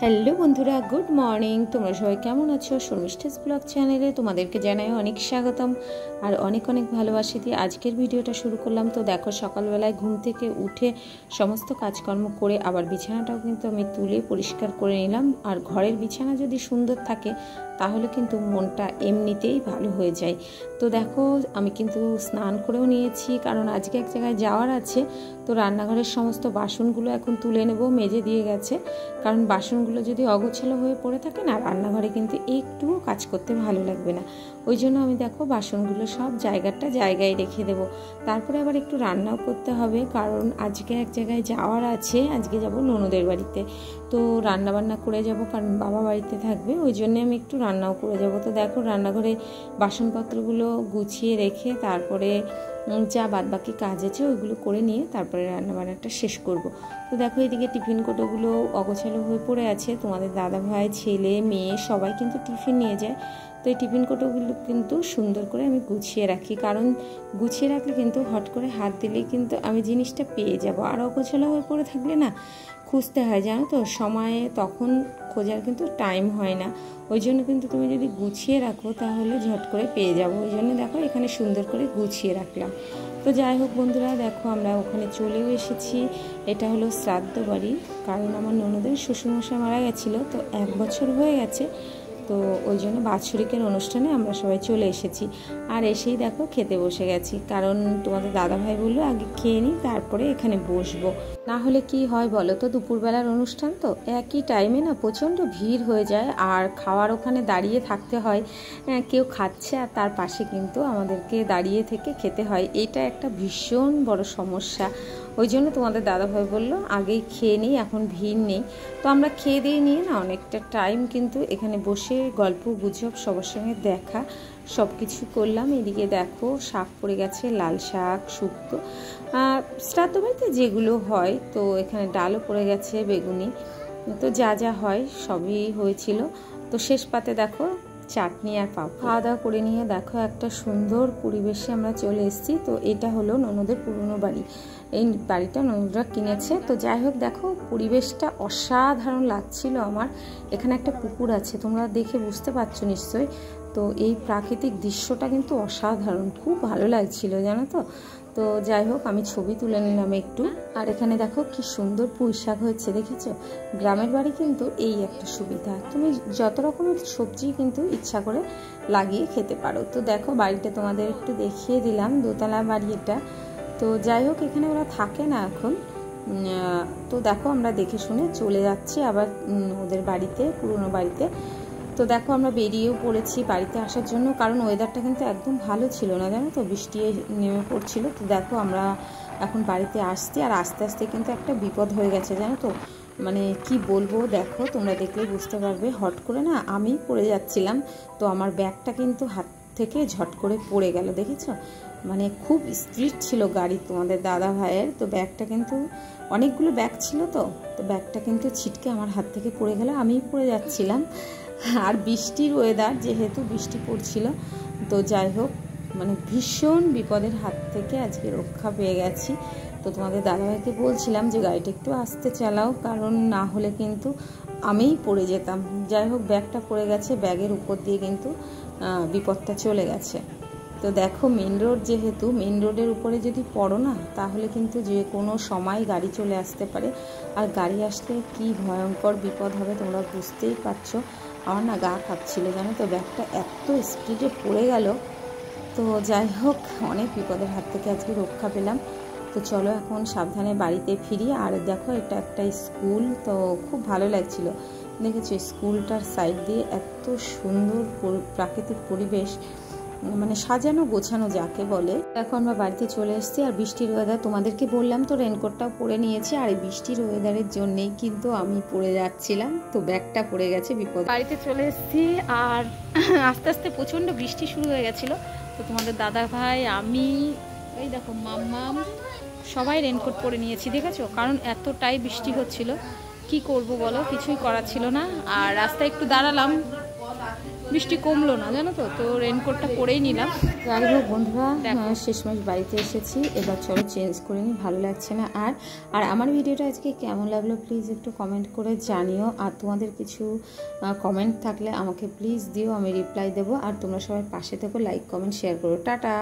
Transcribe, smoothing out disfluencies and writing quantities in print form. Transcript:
Hello বন্ধুরা, good morning. তোমরা সবাই কেমন আছো? শর্মিষ্ঠাস ব্লগ চ্যানেলে তোমাদেরকে জানাই অনেক স্বাগতম আর অনেক অনেক ভালোবাসি দিয়ে আজকের ভিডিওটা শুরু করলাম। তো দেখো, সকালবেলায় ঘুম থেকে উঠে সমস্ত কাজকর্ম করে আবার বিছানাটাও কিন্তু আমি তুলে পরিষ্কার করে নিলাম। আর ঘরের বিছানা যদি সুন্দর থাকে তাহলে কিন্তু মনটা এমনিতেই ভালো হয়ে যায়। তো দেখো, আমি কিন্তু স্নান করেও নিয়েছি, কারণ আজকে এক জায়গায় যাওয়ার আছে। তো রান্নাঘরের সমস্ত বাসনগুলো এখন তুলে নেব, মেজে দিয়ে গেছে। কারণ বাসনগুলো যদি অগোছালো হয়ে পড়ে থাকে না, রান্নাঘরে কিন্তু একটুও কাজ করতে ভালো লাগবে না। ওই জন্য আমি দেখো বাসনগুলো সব জায়গায় রেখে দেবো। তারপরে আবার একটু রান্নাও করতে হবে, কারণ আজকে এক জায়গায় যাওয়ার আছে। আজকে যাব ননদের বাড়িতে। তো রান্নাবান্না করে যাব, কারণ বাবা বাড়িতে থাকবে। ওই জন্যে আমি একটু রান্নাও করে যাব। তো দেখো, রান্নাঘরে বাসনপত্রগুলো গুছিয়ে রেখে তারপরে যা বাদবাকি কাজ আছে ওইগুলো করে নিয়ে তারপরে রান্নাবান্নাটা শেষ করব। তো দেখো, এদিকে টিফিন কোটোগুলো অগোছালো হয়ে পড়ে আছে। তোমাদের দাদা ভাই, ছেলে, মেয়ে সবাই কিন্তু টিফিন নিয়ে যায়। তো এই টিফিন কোটোগুলো কিন্তু সুন্দর করে আমি গুছিয়ে রাখি, কারণ গুছিয়ে রাখলে কিন্তু হট করে হাত দিলেই কিন্তু আমি জিনিসটা পেয়ে যাব। আর অগোছালো হয়ে পড়ে থাকলে না, খুঁজতে হয়, জানো তো, সময়ে তখন খোঁজার কিন্তু টাইম হয় না। ওই জন্য কিন্তু তুমি যদি গুছিয়ে রাখো তাহলে ঝট করে পেয়ে যাবো। ওই জন্য দেখো এখানে সুন্দর করে গুছিয়ে রাখলাম। তো যাই হোক বন্ধুরা, দেখো আমরা ওখানে চলেও এসেছি। এটা হলো শ্রাদ্ধ বাড়ি, কারণ আমার ননদের শ্বশুরমশাই মারা গেছিলো, তো 1 বছর হয়ে গেছে। তো ওই জন্য বাৎসরিকের অনুষ্ঠানে আমরা সবাই চলে এসেছি। আর এসেই দেখো খেতে বসে গেছি, কারণ তোমাদের দাদাভাই বললো আগে খেয়ে নিই তারপরে এখানে বসবো। না হলে কি হয় বলো তো, দুপুরবেলার অনুষ্ঠান তো একই টাইমে না প্রচণ্ড ভিড় হয়ে যায়, আর খাওয়ার ওখানে দাঁড়িয়ে থাকতে হয়। কেউ খাচ্ছে আর তার পাশে কিন্তু আমাদেরকে দাঁড়িয়ে থেকে খেতে হয়। এটা একটা ভীষণ বড় সমস্যা। ওই জন্য তোমাদের দাদাভাই বললো আগেই খেয়ে নিই, এখন ভিড় নেই। তো আমরা খেয়ে দিয়ে নিয়ে না অনেকটা টাইম কিন্তু এখানে বসে গল্প গুজব, সবার সঙ্গে দেখা, সব কিছু করলাম। এদিকে দেখো শাক পড়ে গেছে, লাল শাক, শুক্তো, শ্রাদ্ধ বাড়িতে যেগুলো হয়। তো এখানে ডালও পড়ে গেছে, বেগুনি, তো যা যা হয় সবই হয়েছিল। তো শেষ পাতে দেখো চাটনি আর পাপড়। খাওয়া দাওয়া করে নিয়ে দেখো একটা সুন্দর পরিবেশে আমরা চলে এসেছি। তো এটা হলো ননদের পুরনো বাড়ি। এই বাড়িটা ননদরা কিনেছে। তো যাই হোক, দেখো পরিবেশটা অসাধারণ লাগছিল আমার। এখানে একটা পুকুর আছে, তোমরা দেখে বুঝতে পারছো নিশ্চয়ই। তো এই প্রাকৃতিক দৃশ্যটা কিন্তু অসাধারণ, খুব ভালো লাগছিল, জানো তো। তো যাই হোক, আমি ছবি তুলে নিলাম একটু। আর এখানে দেখো কি সুন্দর পুঁই শাক হয়েছে, দেখেছো? গ্রামের বাড়ি কিন্তু এই একটা সুবিধা, তুমি যত রকমের সবজি কিন্তু ইচ্ছা করে লাগিয়ে খেতে পারো। তো দেখো বাড়িটা তোমাদের একটু দেখিয়ে দিলাম, দোতলা বাড়ি এটা। তো যাই হোক, এখানে ওরা থাকে না এখন। তো দেখো আমরা দেখে শুনে চলে যাচ্ছি আবার ওদের বাড়িতে, পুরনো বাড়িতে। তো দেখো আমরা বেরিয়েও পড়েছি বাড়িতে আসার জন্য, কারণ ওয়েদারটা কিন্তু একদম ভালো ছিল না, জানো তো, বৃষ্টি নেমে পড়ছিল। তো দেখো আমরা এখন বাড়িতে আসছি, আর আস্তে আস্তে কিন্তু একটা বিপদ হয়ে গেছে, জানো তো। মানে কি বলবো, দেখো তোমরা দেখলে বুঝতে পারবে। হট করে না আমি পড়ে যাচ্ছিলাম, তো আমার ব্যাগটা কিন্তু হাত থেকে ঝট করে পড়ে গেল, দেখেছো? মানে খুব স্পিড ছিল গাড়ি তোমাদের দাদা ভাইয়ের। তো ব্যাগটা কিন্তু, অনেকগুলো ব্যাগ ছিল, তো ব্যাগটা কিন্তু ছিটকে আমার হাত থেকে পড়ে গেল, আমিই পড়ে যাচ্ছিলাম। আর বৃষ্টির ওয়েদার, যেহেতু বৃষ্টি পড়ছিল। তো যাই হোক, মানে ভীষণ বিপদের হাত থেকে আজকে রক্ষা পেয়ে গেছি। তো তোমাদের দাদাভাইকে বলছিলাম যে গাড়িটা একটু আস্তে চালাও, কারণ না হলে কিন্তু আমিই পড়ে যেতাম। যাই হোক, ব্যাগটা পড়ে গেছে, ব্যাগের উপর দিয়ে কিন্তু বিপদটা চলে গেছে। তো দেখো মেন রোড, যেহেতু মেন রোডের উপরে যদি পড়ো না, তাহলে কিন্তু যে কোনো সময় গাড়ি চলে আসতে পারে। আর গাড়ি আসলে কি ভয়ঙ্কর বিপদ হবে তোমরা বুঝতেই পারছো। আমার না গা কাঁপছিল, জানো তো, ব্যাগটা এত স্পিডে পড়ে গেল। তো যাই হোক, অনেক বিপদের হাত থেকে আজকে রক্ষা পেলাম। তো চলো এখন সাবধানে বাড়িতে ফিরি। আর দেখো এটা একটা স্কুল, তো খুব ভালো লাগছিল, দেখেছো স্কুলটার সাইড দিয়ে এত সুন্দর প্রাকৃতিক পরিবেশ, মানে সাজানো গোছানো যাকে বলে। এখন আমরা বাড়িতে চলে এসেছি, আর বৃষ্টির ওয়েদার, তোমাদেরকে বললাম তো রেনকোটটাও পরে নিয়েছি। আর এই বৃষ্টির ওয়েদারের জন্যেই কিন্তু আমি পড়ে যাচ্ছিলাম, তো ব্যাগটা পড়ে গেছে, বিপদ। বাড়িতে চলে এসেছি, আর আস্তে আস্তে প্রচণ্ড বৃষ্টি শুরু হয়ে গেছিলো। তো তোমাদের দাদা ভাই, আমি, এই দেখো মাম্মাম, সবাই রেনকোট পরে নিয়েছি, দেখেছো? কারণ এতটাই বৃষ্টি হচ্ছিল, কি করব বলো, কিছুই করার ছিল না। আর রাস্তায় একটু দাঁড়ালাম, বৃষ্টি কমলো না জানো তো, তো রেনকোটটা পরেই নিলাম। যাই হোক বন্ধুরা, শেষমেশ বাড়িতে এসেছি, এবার চলো চেঞ্জ করে নিই, ভালো লাগছে না আর। আর আমার ভিডিওটা আজকে কেমন লাগলো প্লিজ একটু কমেন্ট করে জানিও। আর তোমাদের কিছু কমেন্ট থাকলে আমাকে প্লিজ দিও, আমি রিপ্লাই দেবো। আর তোমরা সবাই পাশে থেকো, লাইক কমেন্ট শেয়ার করো। টাটা।